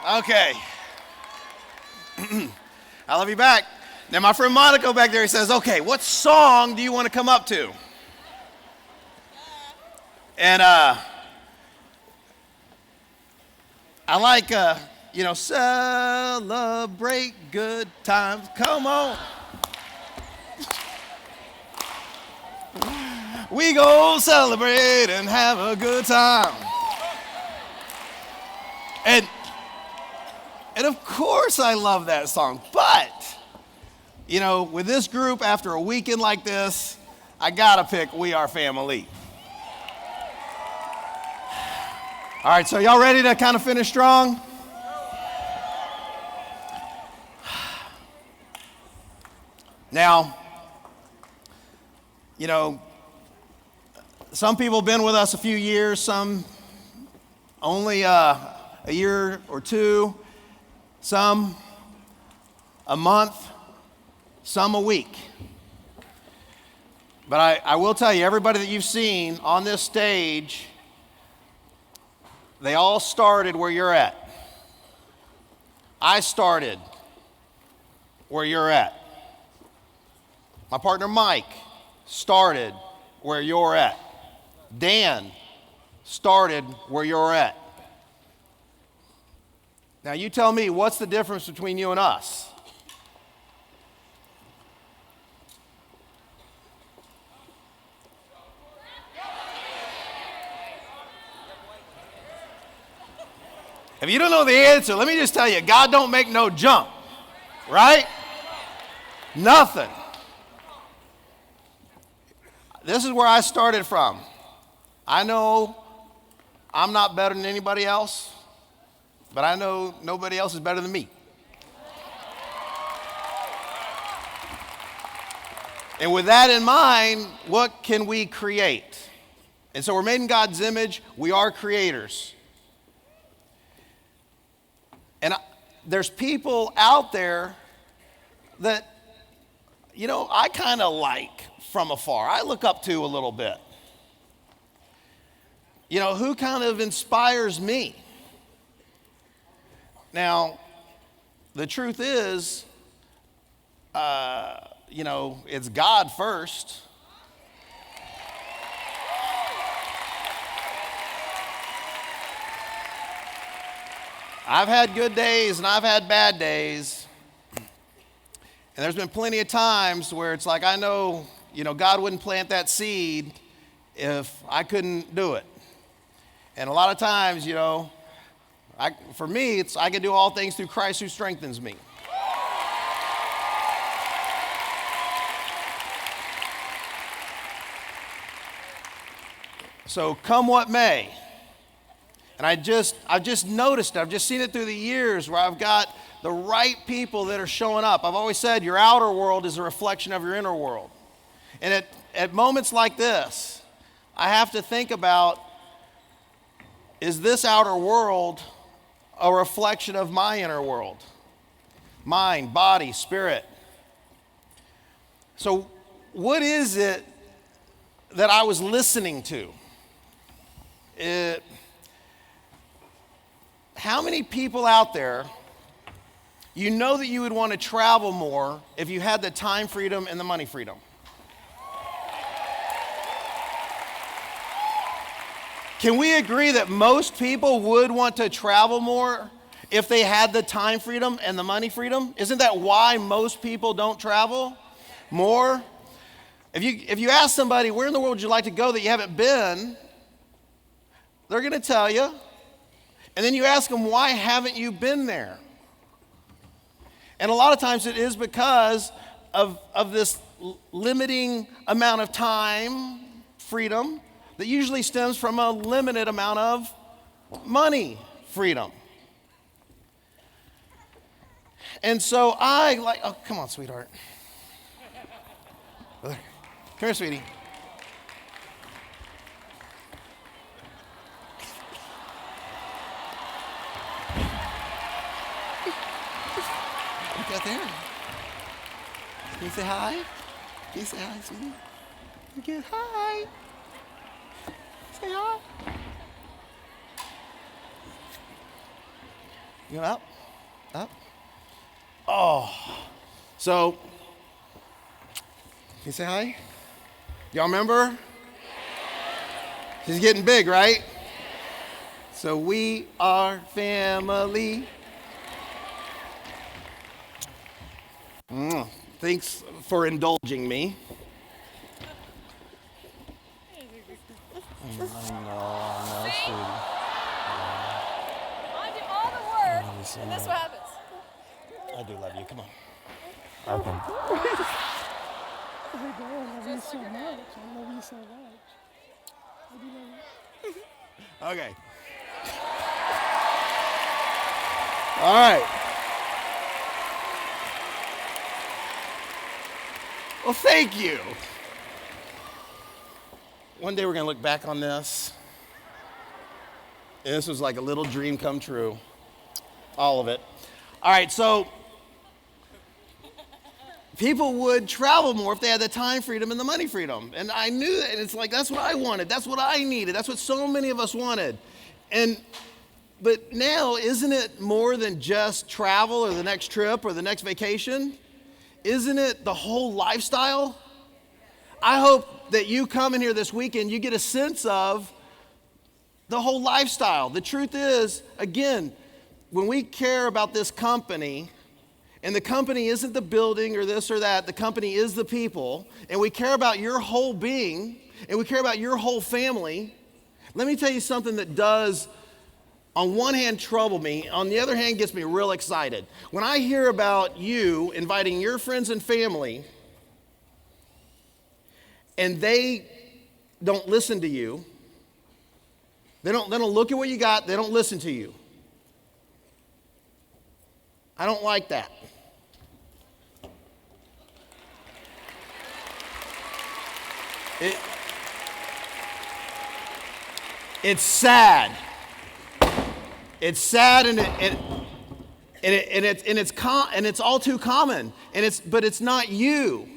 Okay. I love you back. Now, my friend Monaco back there, he says, okay, what song do you want to come up to? And I like, celebrate good times. Come on. We go celebrate and have a good time. And of course I love that song, but, with this group after a weekend like this, I gotta pick We Are Family. All right, so y'all ready to kind of finish strong? Now, some people have been with us a few years, some only a year or two, some a month, some a week. But I will tell you, everybody that you've seen on this stage, they all started where you're at. I started where you're at. My partner Mike started where you're at. Dan started where you're at. Now you tell me, what's the difference between you and us? If you don't know the answer, let me just tell you, God don't make no jump, right? Nothing. This is where I started from. I know I'm not better than anybody else, but I know nobody else is better than me. And with that in mind, what can we create? And so we're made in God's image. We are creators. And there's people out there that, I kind of like from afar. I look up to a little bit. Who kind of inspires me? Now, the truth is, it's God first. I've had good days and I've had bad days. And there's been plenty of times where it's like, I know, God wouldn't plant that seed if I couldn't do it. And a lot of times, for me, it's I can do all things through Christ who strengthens me. So come what may. And I've just noticed it. I've just seen it through the years where I've got the right people that are showing up. I've always said your outer world is a reflection of your inner world. And at moments like this, I have to think about, is this outer world a reflection of my inner world? Mind, body, spirit. So what is it that I was listening to? How many people out there, that you would want to travel more if you had the time freedom and the money freedom? Can we agree that most people would want to travel more if they had the time freedom and the money freedom? Isn't that why most people don't travel more? If you ask somebody, where in the world would you like to go that you haven't been, they're going to tell you. And then you ask them, why haven't you been there? And a lot of times it is because of this limiting amount of time, freedom, that usually stems from a limited amount of money freedom. And so oh, come on, sweetheart. Come here, sweetie. Look out there. Can you say hi? Can you say hi, sweetie? Okay, hi. Say hi. You know, up. Oh. So, can you say hi? Y'all remember? She's getting big, right? So we are family. Thanks for indulging me. I know, sweetie. I do all the work, and this is what happens. I do love you. Come on. Okay. I love you so much. I love you so much. I do love you. Okay. All right. Well, thank you. One day we're going to look back on this. And this was like a little dream come true. All of it. All right, so people would travel more if they had the time freedom and the money freedom. And I knew that, and it's like, that's what I wanted. That's what I needed. That's what so many of us wanted. But now, isn't it more than just travel or the next trip or the next vacation? Isn't it the whole lifestyle? I hope that you come in here this weekend, you get a sense of the whole lifestyle. The truth is, again, when we care about this company, and the company isn't the building or this or that, the company is the people, and we care about your whole being, and we care about your whole family, let me tell you something that does, on one hand, trouble me, on the other hand, gets me real excited. When I hear about you inviting your friends and family, and they don't listen to you, they don't look at what you got, they don't listen to you. I don't like that. It's sad. It's sad, and it's all too common. But it's not you.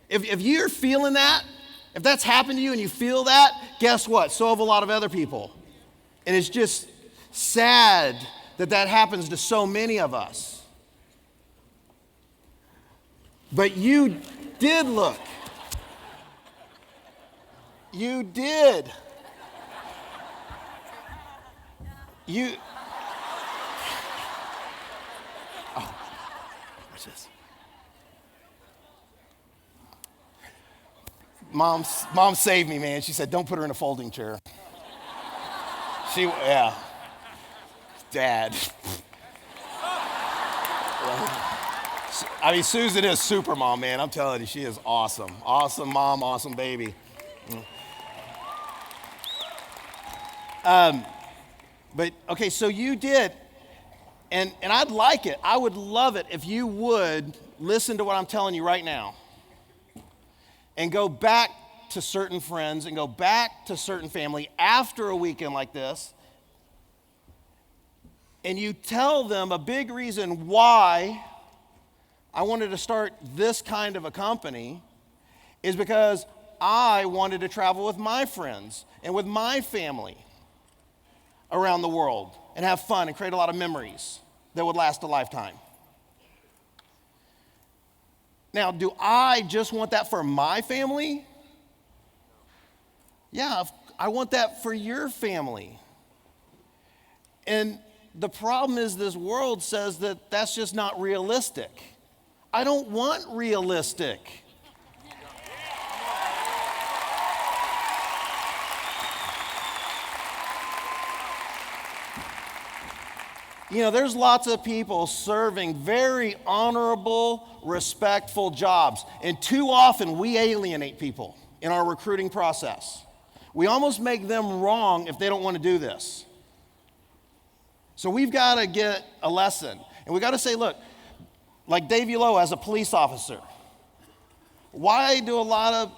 If you're feeling that, if that's happened to you and you feel that, guess what? So have a lot of other people. And it's just sad that happens to so many of us. But you did look. You did. Oh, what's this? Mom saved me, man. She said, don't put her in a folding chair. Yeah. Dad. I mean, Susan is super mom, man. I'm telling you, she is awesome. Awesome mom, awesome baby. But, okay, so you did, and I'd like it. I would love it if you would listen to what I'm telling you right now and go back to certain friends and go back to certain family after a weekend like this, and you tell them a big reason why I wanted to start this kind of a company is because I wanted to travel with my friends and with my family around the world and have fun and create a lot of memories that would last a lifetime. Now, do I just want that for my family? Yeah, I want that for your family. And the problem is this world says that that's just not realistic. I don't want realistic. You know, there's lots of people serving very honorable, respectful jobs. And too often we alienate people in our recruiting process. We almost make them wrong if they don't want to do this. So we've got to get a lesson. And we've got to say, look, like Dave Ulo as a police officer. Why do a lot of,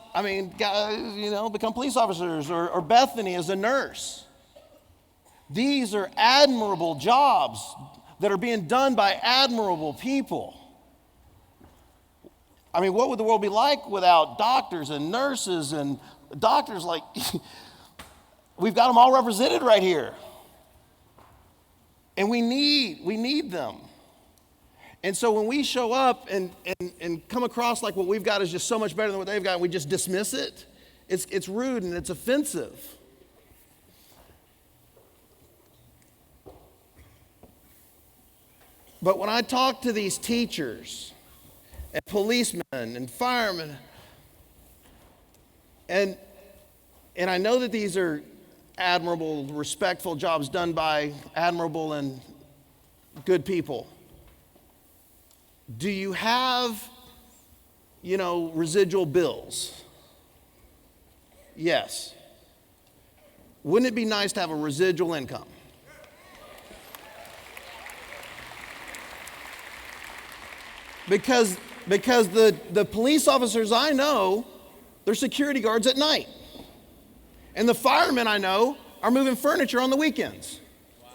guys, become police officers or Bethany as a nurse? These are admirable jobs that are being done by admirable people. I mean, what would the world be like without doctors and nurses and doctors like, we've got them all represented right here. And we need them. And so when we show up and come across like what we've got is just so much better than what they've got, and we just dismiss it, it's rude and it's offensive. But when I talk to these teachers and policemen and firemen, and I know that these are admirable, respectful jobs done by admirable and good people. Do you have, residual bills? Yes. Wouldn't it be nice to have a residual income? Because the police officers I know, they're security guards at night. And the firemen I know are moving furniture on the weekends. Wow.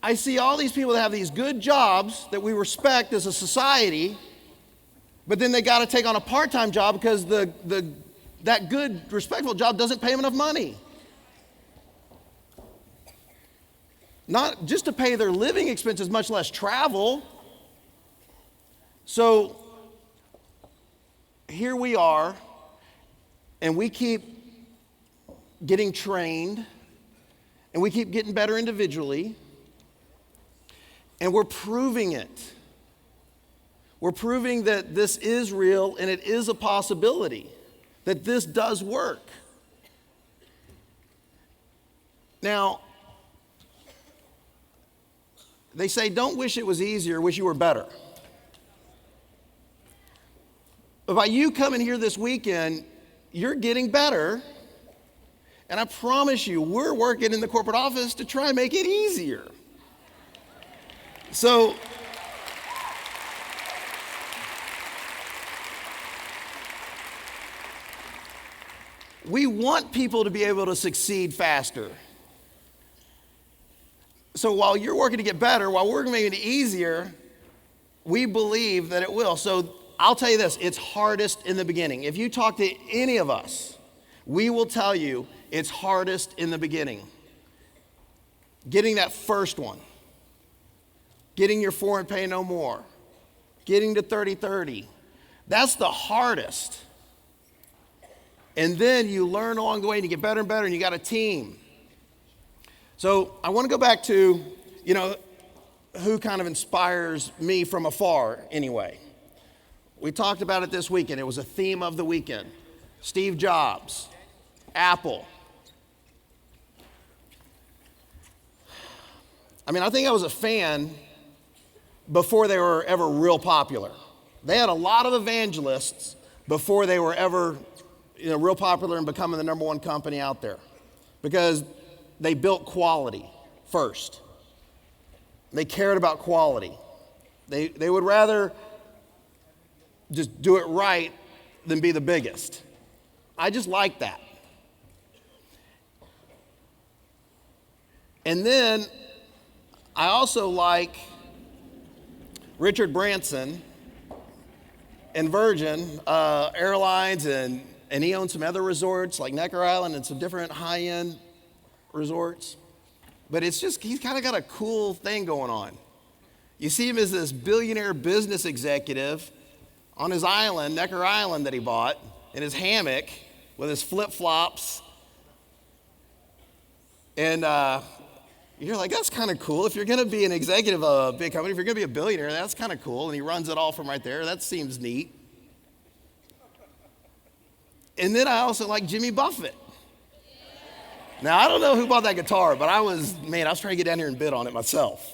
I see all these people that have these good jobs that we respect as a society, but then they got to take on a part-time job because that good, respectful job doesn't pay them enough money. Not just to pay their living expenses, much less travel. So here we are, and we keep getting trained, and we keep getting better individually, and we're proving it. We're proving that this is real and it is a possibility, that this does work. Now, they say, don't wish it was easier, wish you were better. But by you coming here this weekend, you're getting better. And I promise you, we're working in the corporate office to try and make it easier. So, we want people to be able to succeed faster. So while you're working to get better, while we're making it easier, we believe that it will. So I'll tell you this, it's hardest in the beginning. If you talk to any of us, we will tell you it's hardest in the beginning. Getting that first one, getting your 4 and pay no more, getting to 30-30, that's the hardest. And then you learn along the way and you get better and better and you got a team. So I want to go back to, who kind of inspires me from afar anyway. We talked about it this weekend. It was a theme of the weekend. Steve Jobs, Apple. I think I was a fan before they were ever real popular. They had a lot of evangelists before they were ever, real popular and becoming the number one company out there. Because they built quality first. They cared about quality. They would rather just do it right than be the biggest. I just like that. And then I also like Richard Branson and Virgin Airlines, and he owns some other resorts like Necker Island and some different high-end resorts. But it's just, he's kind of got a cool thing going on. You see him as this billionaire business executive on his island, Necker Island, that he bought, in his hammock with his flip-flops. And you're like, that's kind of cool. If you're going to be an executive of a big company, if you're going to be a billionaire, that's kind of cool. And he runs it all from right there. That seems neat. And then I also like Jimmy Buffett. Now, I don't know who bought that guitar, but I was trying to get down here and bid on it myself.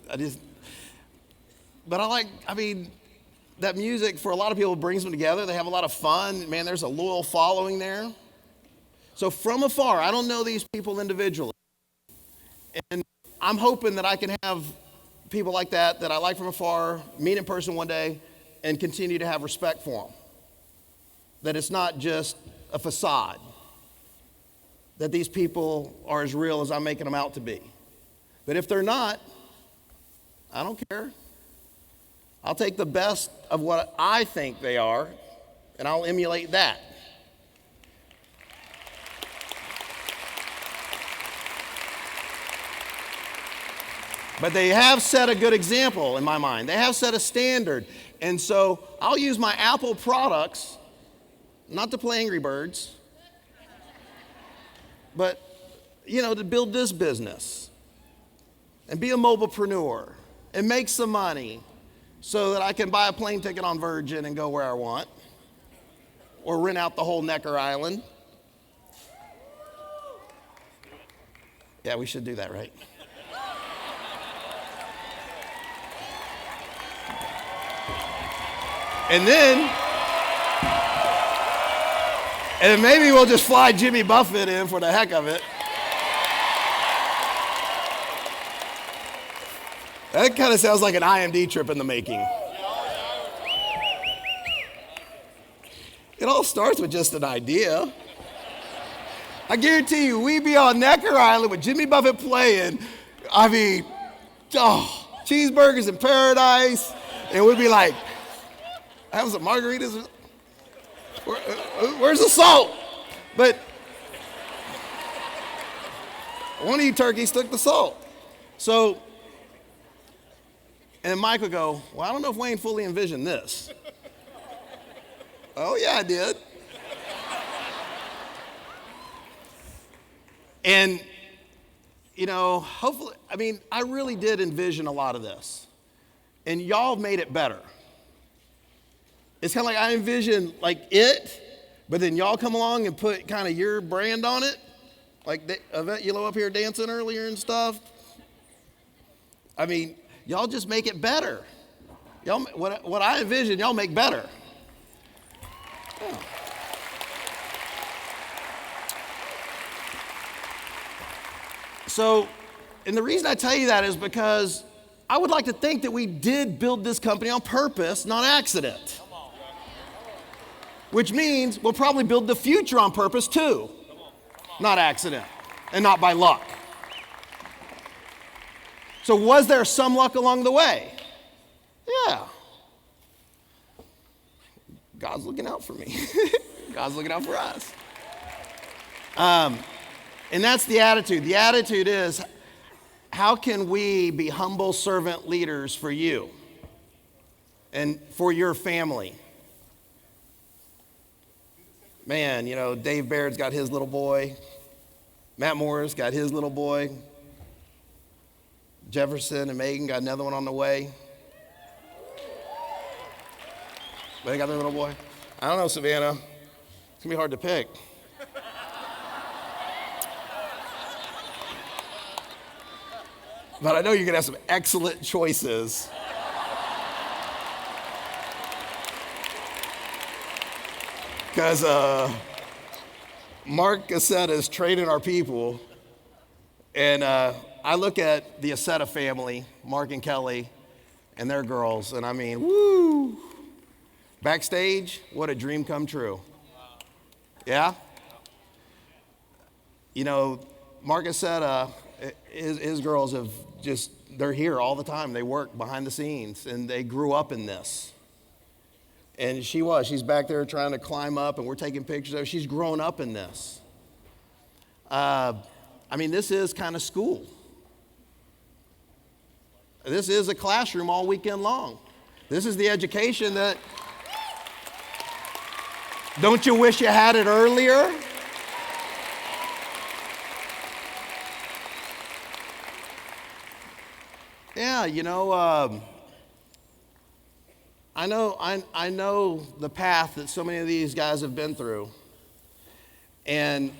That music for a lot of people brings them together. They have a lot of fun. Man, there's a loyal following there. So from afar, I don't know these people individually. And I'm hoping that I can have people like that I like from afar, meet in person one day, and continue to have respect for them. That it's not just a facade. That these people are as real as I'm making them out to be. But if they're not, I don't care. I'll take the best of what I think they are, and I'll emulate that. But they have set a good example in my mind. They have set a standard. And so I'll use my Apple products, not to play Angry Birds, but, to build this business and be a mobilepreneur and make some money so that I can buy a plane ticket on Virgin and go where I want, or rent out the whole Necker Island. Yeah, we should do that, right? And then maybe we'll just fly Jimmy Buffett in for the heck of it. That kind of sounds like an IMD trip in the making. It all starts with just an idea. I guarantee you, we'd be on Necker Island with Jimmy Buffett playing. I mean, cheeseburgers in paradise. And we'd be like, having some margaritas. Where's the salt? But one of you turkeys took the salt. So, and Mike would go, well, I don't know if Wayne fully envisioned this. Oh, yeah, I did. And, hopefully, I really did envision a lot of this. And y'all made it better. It's kind of like I envision it, but then y'all come along and put kind of your brand on it. Like Yvette Yellow up here dancing earlier and stuff. Y'all just make it better. Y'all, what I envision, y'all make better. Yeah. So, and the reason I tell you that is because I would like to think that we did build this company on purpose, not accident. Which means we'll probably build the future on purpose too, not accident, and not by luck. So was there some luck along the way? Yeah. God's looking out for me. God's looking out for us. And that's the attitude. The attitude is, how can we be humble servant leaders for you and for your family? Man, Dave Baird's got his little boy. Matt Morris got his little boy. Jefferson and Megan got another one on the way. They got their little boy. I don't know, Savannah. It's going to be hard to pick. But I know you're going to have some excellent choices. Because Mark Aceta is training our people. And I look at the Aceta family, Mark and Kelly, and their girls, and woo. Backstage, what a dream come true. Yeah? Mark Aceta, his girls they're here all the time. They work behind the scenes, and they grew up in this. And she's back there trying to climb up, and we're taking pictures of her. She's grown up in this. This is kind of school. This is a classroom all weekend long. This is the education that, don't you wish you had it earlier? Yeah, I know the path that so many of these guys have been through. And,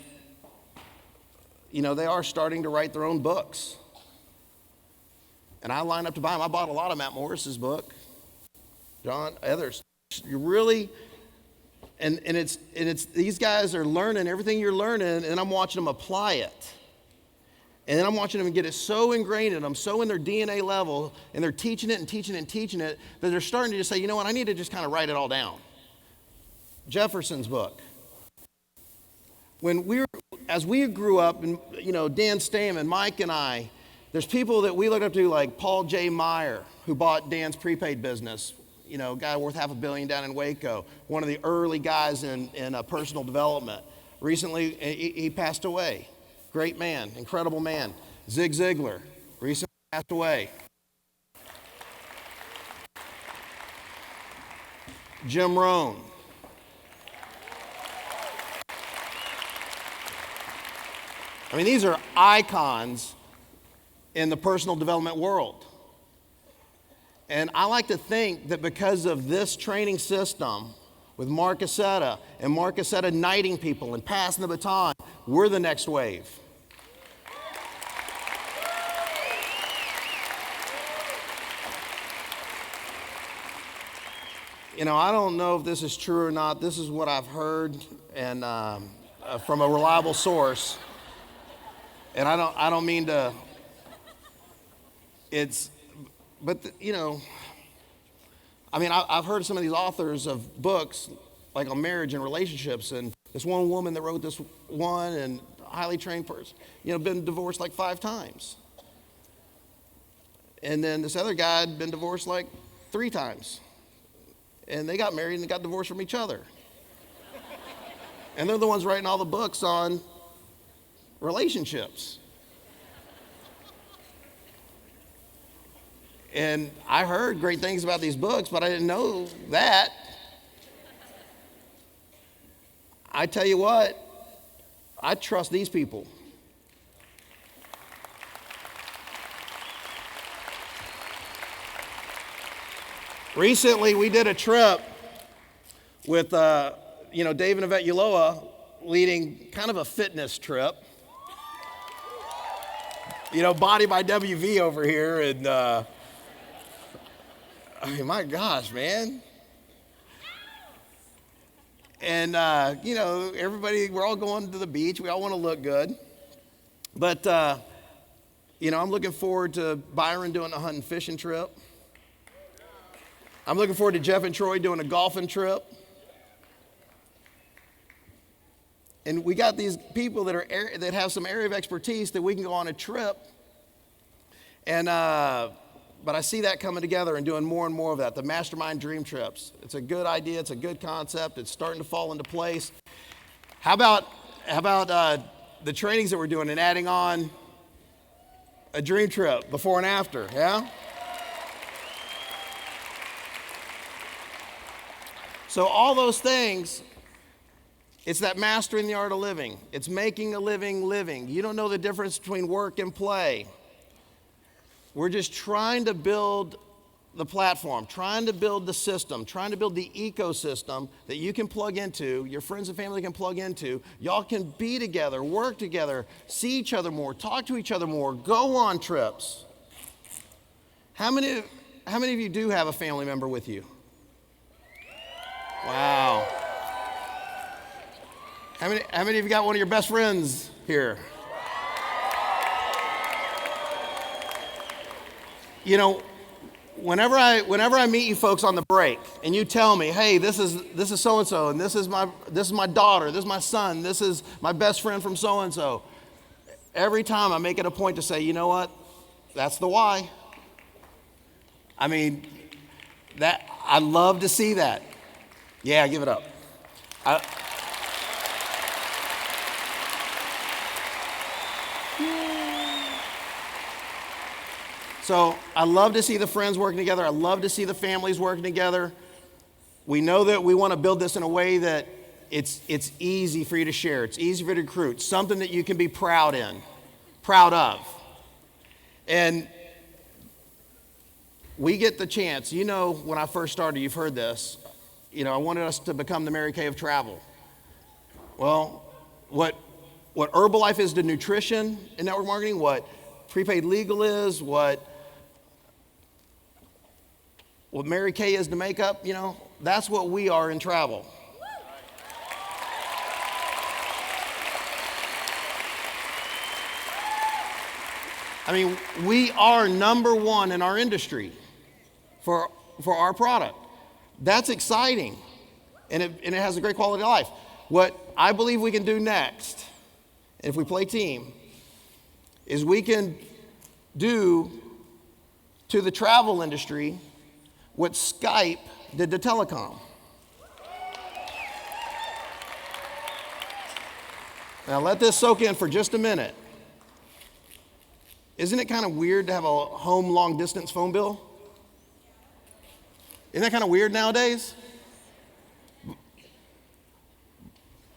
they are starting to write their own books. And I lined up to buy them. I bought a lot of Matt Morris's book. John, others. You really, and it's these guys are learning everything you're learning, and I'm watching them apply it. And then I'm watching them get it so ingrained in them, so in their DNA level, and they're teaching it and teaching it and teaching it, that they're starting to just say, you know what, I need to just kind of write it all down. Jefferson's book. As we grew up, and Dan Stamen, Mike and I, there's people that we look up to like Paul J. Meyer, who bought Dan's prepaid business, a guy worth $500 million down in Waco, one of the early guys in personal development. Recently, he passed away. Great man, incredible man. Zig Ziglar, recently passed away. Jim Rohn. I mean, these are icons in the personal development world. And I like to think that because of this training system with Mark Aceta and Mark Aceta knighting people and passing the baton, we're the next wave. You know, I don't know if this is true or not. This is what I've heard and from a reliable source. And I don't mean to. You know, I mean, I've heard some of these authors of books, like on marriage and relationships, and this one woman that wrote this one, and a highly trained person, you know, been divorced like 5 times. And then this other guy had been divorced like 3 times. And they got married and they got divorced from each other. And they're the ones writing all the books on relationships. And I heard great things about these books, but I didn't know that. I tell you what, I trust these people. Recently, we did a trip with, Dave and Yvette Uloa leading kind of a fitness trip. You know, Body by WV over here, and I mean, my gosh, man. And, everybody, we're all going to the beach. We all want to look good. But, I'm looking forward to Byron doing a hunting fishing trip. I'm looking forward to Jeff and Troy doing a golfing trip. And we got these people that have some area of expertise that we can go on a trip. And but I see that coming together and doing more and more of that. The mastermind dream trips. It's a good idea. It's a good concept. It's starting to fall into place. How about the trainings that we're doing and adding on a dream trip before and after? Yeah. So all those things, it's that mastering the art of living. It's making a living living. You don't know the difference between work and play. We're just trying to build the platform, trying to build the system, trying to build the ecosystem that you can plug into, your friends and family can plug into. Y'all can be together, work together, see each other more, talk to each other more, go on trips. How many of you do have a family member with you? Wow. How many of you got one of your best friends here? You know, whenever I meet you folks on the break and you tell me, hey, this is so and so, and this is my daughter, this is my son, this is my best friend from so and so. Every time I make it a point to say, you know what? That's the why. I mean, that I love to see that. Yeah, give it up. So I love to see the friends working together. I love to see the families working together. We know that we want to build this in a way that it's easy for you to share. It's easy for you to recruit. Something that you can be proud of. And we get the chance. You know, when I first started, you've heard this. You know, I wanted us to become the Mary Kay of travel. Well, what Herbalife is to nutrition and network marketing, what prepaid legal is, what Mary Kay is to makeup, you know, that's what we are in travel. I mean, we are number one in our industry for our product. That's exciting, and it has a great quality of life. What I believe we can do next, if we play team, is we can do to the travel industry what Skype did to telecom. Now let this soak in for just a minute. Isn't it kind of weird to have a home long distance phone bill? Isn't that kind of weird nowadays?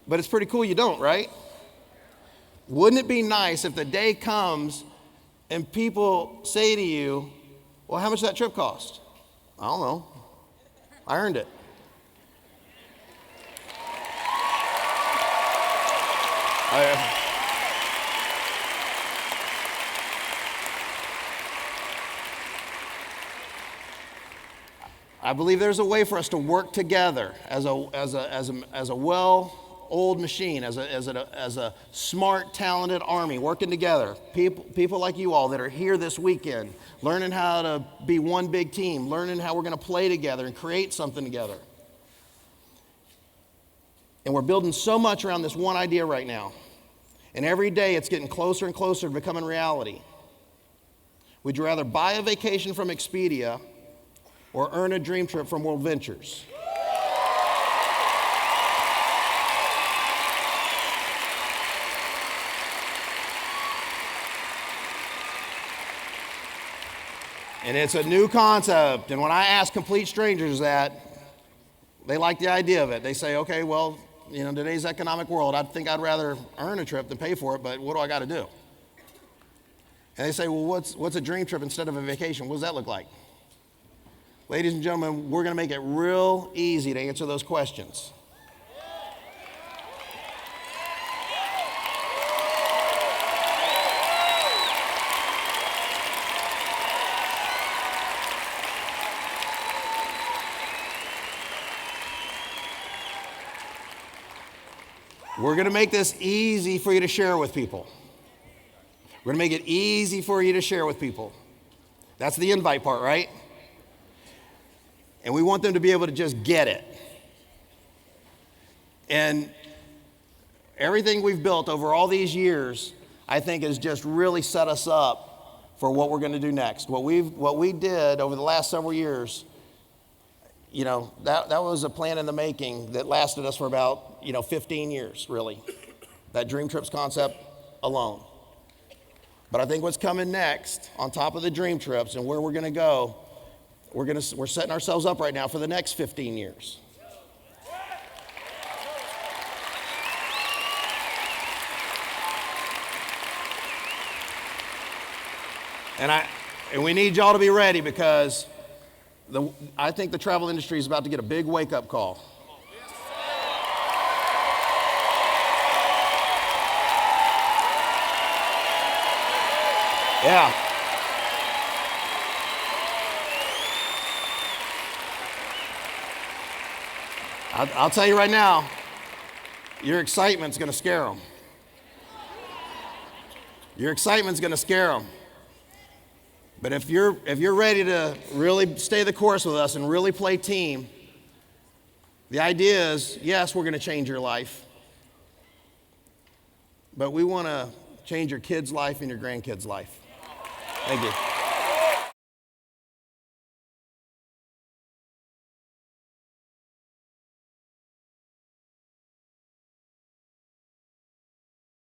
But it's pretty cool you don't, right? Wouldn't it be nice if the day comes and people say to you, well, how much did that trip cost? I don't know. I earned it. I believe there's a way for us to work together as a well-oiled machine, as a smart, talented army working together. People like you all that are here this weekend, learning how to be one big team, learning how we're going to play together and create something together. And we're building so much around this one idea right now. And every day it's getting closer and closer to becoming reality. Would you rather buy a vacation from Expedia or earn a dream trip from WorldVentures? And it's a new concept. And when I ask complete strangers that, they like the idea of it. They say, okay, well, you know, today's economic world, I think I'd rather earn a trip than pay for it, but what do I got to do? And they say, well, what's a dream trip instead of a vacation? What does that look like? Ladies and gentlemen, we're going to make it real easy to answer those questions. We're going to make this easy for you to share with people. We're going to make it easy for you to share with people. That's the invite part, right? And we want them to be able to just get it. And everything we've built over all these years, I think, has just really set us up for what we're going to do next. What we did over the last several years, you know, that was a plan in the making that lasted us for about, 15 years, really. That Dream Trips concept alone. But I think what's coming next, on top of the Dream Trips and where we're going to go, we're setting ourselves up right now for the next 15 years. And we need y'all to be ready because I think the travel industry is about to get a big wake-up call. Yeah. I'll tell you right now, your excitement's going to scare them. Your excitement's going to scare them. But if you're ready to really stay the course with us and really play team, the idea is, yes, we're going to change your life. But we want to change your kid's life and your grandkid's life. Thank you.